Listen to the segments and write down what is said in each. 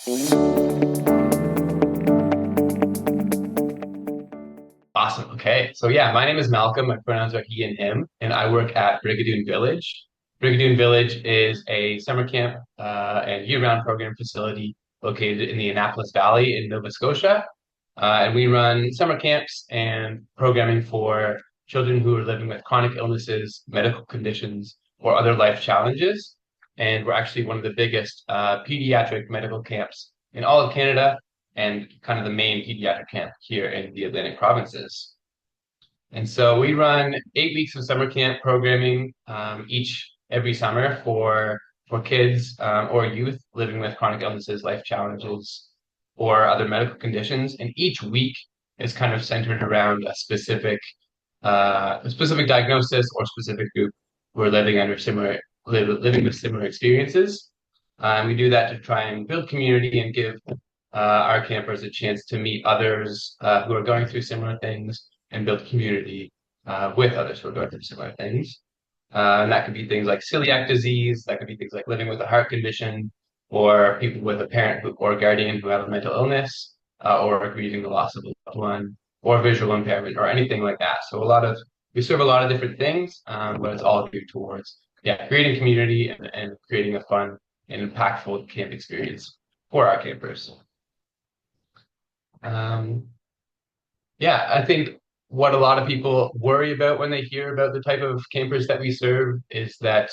Awesome. Okay. So yeah, my name is Malcolm. My pronouns are he and him, and I work at Brigadoon Village. Brigadoon Village is a summer camp and year-round program facility located in the Annapolis Valley in Nova Scotia. And we run summer camps and programming for children who are living with chronic illnesses, medical conditions, or other life challenges. And we're actually one of the biggest pediatric medical camps in all of Canada and kind of the main pediatric camp here in the Atlantic provinces. And so we run 8 weeks of summer camp programming each every summer for kids or youth living with chronic illnesses, life challenges, or other medical conditions. And each week is kind of centered around a specific diagnosis or specific group who are living under living with similar experiences. We do that to try and build community and give our campers a chance to meet others who are going through similar things and build community with others who are going through similar things. And that could be things like celiac disease, that could be things like living with a heart condition, or people with a parent or guardian who have a mental illness, or grieving the loss of a loved one, or visual impairment, or anything like that. So we serve a lot of different things, but it's all geared towards, yeah, creating community and creating a fun and impactful camp experience for our campers. Um, yeah, I think what a lot of people worry about when they hear about the type of campers that we serve is that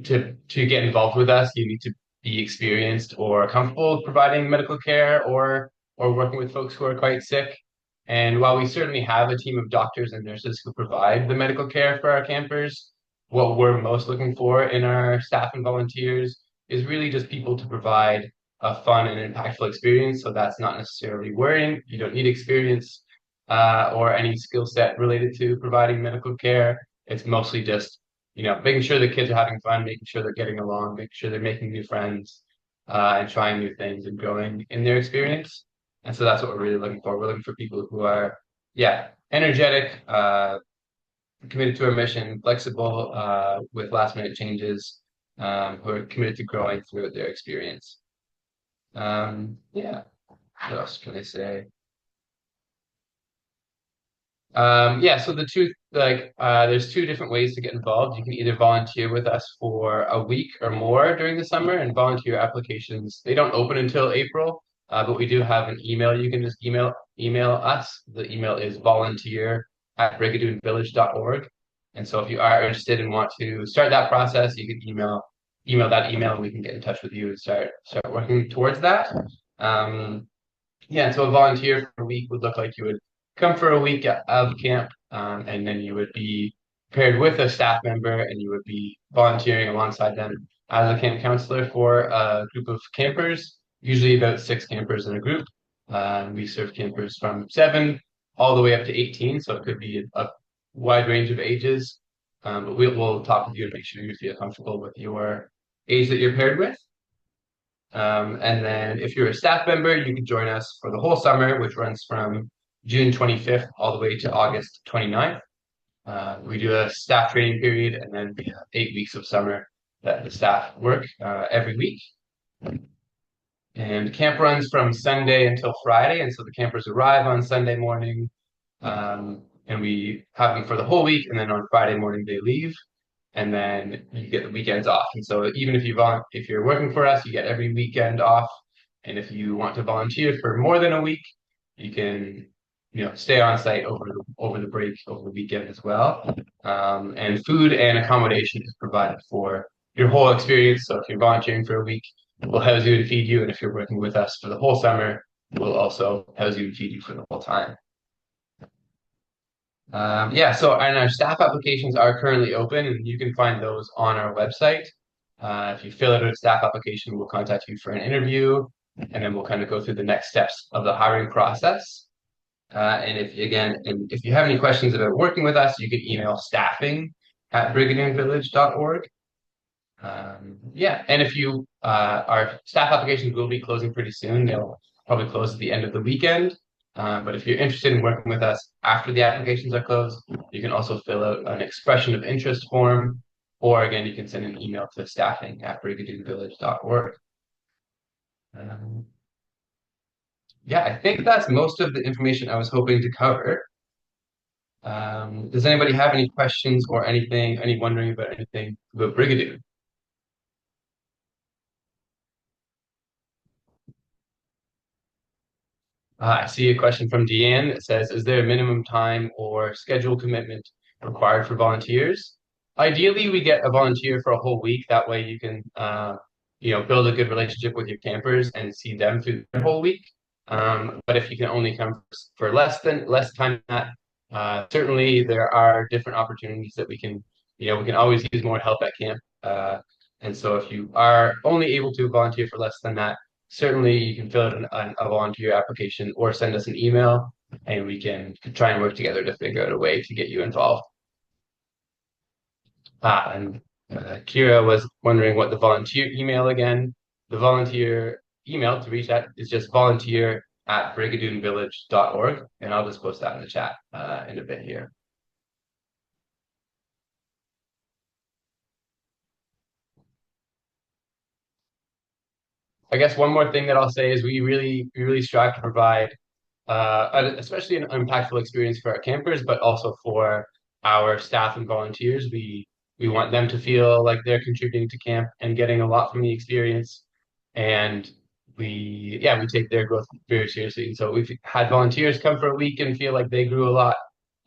to get involved with us, you need to be experienced or comfortable providing medical care or working with folks who are quite sick. And while we certainly have a team of doctors and nurses who provide the medical care for our campers, what we're most looking for in our staff and volunteers is really just people to provide a fun and impactful experience. So that's not necessarily worrying. You don't need experience or any skill set related to providing medical care. It's mostly just making sure the kids are having fun, making sure they're getting along, making sure they're making new friends, and trying new things and growing in their experience. And so that's what we're really looking for. We're looking for people who are, yeah, energetic, committed to our mission, flexible, with last minute changes, who are committed to growing throughout their experience. Yeah, what else can I say? Yeah, so there's two different ways to get involved. You can either volunteer with us for a week or more during the summer, and volunteer applications, they don't open until April, but we do have an email. You can just email us. The email is volunteer@brigadoonvillage.org. And so if you are interested and want to start that process, you can email that email and we can get in touch with you and start working towards that. Yeah, and so a volunteer for a week would look like you would come for a week of camp, and then you would be paired with a staff member and you would be volunteering alongside them as a camp counselor for a group of campers, usually about 6 campers in a group. We serve campers from 7 all the way up to 18, so it could be a wide range of ages. But we'll talk with you and make sure you feel comfortable with your age that you're paired with. And then if you're a staff member, you can join us for the whole summer, which runs from June 25th all the way to August 29th. We do a staff training period, and then we have 8 weeks of summer that the staff work every week. And camp runs from Sunday until Friday, and so the campers arrive on Sunday morning, and we have them for the whole week, and then on Friday morning they leave, and then you get the weekends off. And so even if you're working for us, you get every weekend off. And if you want to volunteer for more than a week, you can stay on site over the break, over the weekend as well. And food and accommodation is provided for your whole experience. So if you're volunteering for a week, we'll house you and feed you. And if you're working with us for the whole summer, we'll also house you and feed you for the whole time. Yeah, so and our staff applications are currently open, and you can find those on our website. If you fill out a staff application, we'll contact you for an interview, and then we'll kind of go through the next steps of the hiring process. And if you have any questions about working with us, you can email staffing@brigadoonvillage.org. Yeah, and if our staff applications will be closing pretty soon. They'll probably close at the end of the weekend. But if you're interested in working with us after the applications are closed, you can also fill out an expression of interest form, or again, you can send an email to staffing@brigadoonvillage.org. Yeah, I think that's most of the information I was hoping to cover. Does anybody have any questions or anything, any wondering about anything about Brigadoon? I see a question from Deanne that says, is there a minimum time or schedule commitment required for volunteers? Ideally, we get a volunteer for a whole week. That way you can, build a good relationship with your campers and see them through the whole week. But if you can only come for less time than that, certainly there are different opportunities that we can always use more help at camp. And so if you are only able to volunteer for less than that, certainly you can fill out a volunteer application or send us an email and we can try and work together to figure out a way to get you involved. And Kira was wondering what the volunteer email again. The volunteer email to reach out is just volunteer@brigadoonvillage.org, and I'll just post that in the chat in a bit here. I guess one more thing that I'll say is we really strive to provide especially an impactful experience for our campers, but also for our staff and volunteers. We want them to feel like they're contributing to camp and getting a lot from the experience. And we take their growth very seriously. And so we've had volunteers come for a week and feel like they grew a lot,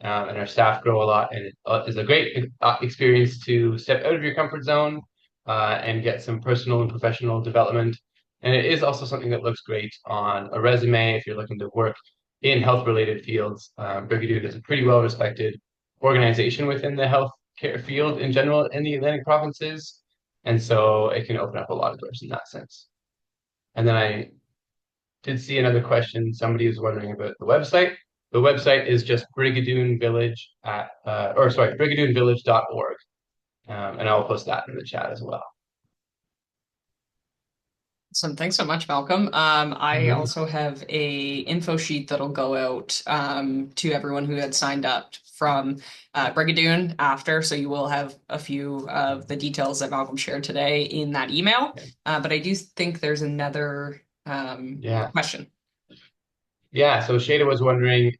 and our staff grow a lot. And it is a great experience to step out of your comfort zone and get some personal and professional development. And it is also something that looks great on a resume if you're looking to work in health-related fields. Brigadoon is a pretty well-respected organization within the healthcare field in general in the Atlantic provinces, and so it can open up a lot of doors in that sense. And then I did see another question. Somebody was wondering about the website. The website is just brigadoonvillage.org, and I'll post that in the chat as well. Awesome. Thanks so much, Malcolm. I also have a info sheet that'll go out to everyone who had signed up from Brigadoon after, so you will have a few of the details that Malcolm shared today in that email. But I do think there's another question. Yeah, so Shada was wondering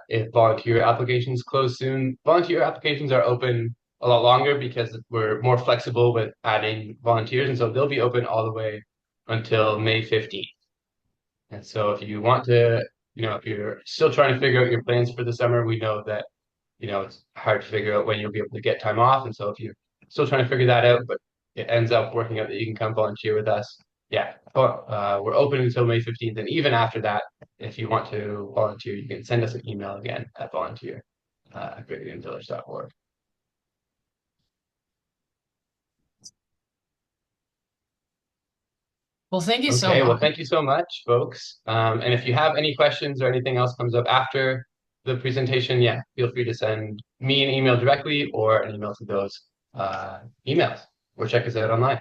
if volunteer applications close soon. Volunteer applications are open a lot longer because we're more flexible with adding volunteers, and so they'll be open all the way until May 15th. And so if you want to, if you're still trying to figure out your plans for the summer, we know that, it's hard to figure out when you'll be able to get time off. And so if you're still trying to figure that out, but it ends up working out that you can come volunteer with us, we're open until May 15th. And even after that, if you want to volunteer, you can send us an email again at volunteer@brigadoonvillage.org. Well, thank you so much. Well, thank you so much, folks. And if you have any questions or anything else comes up after the presentation, feel free to send me an email directly or an email to those emails or check us out online.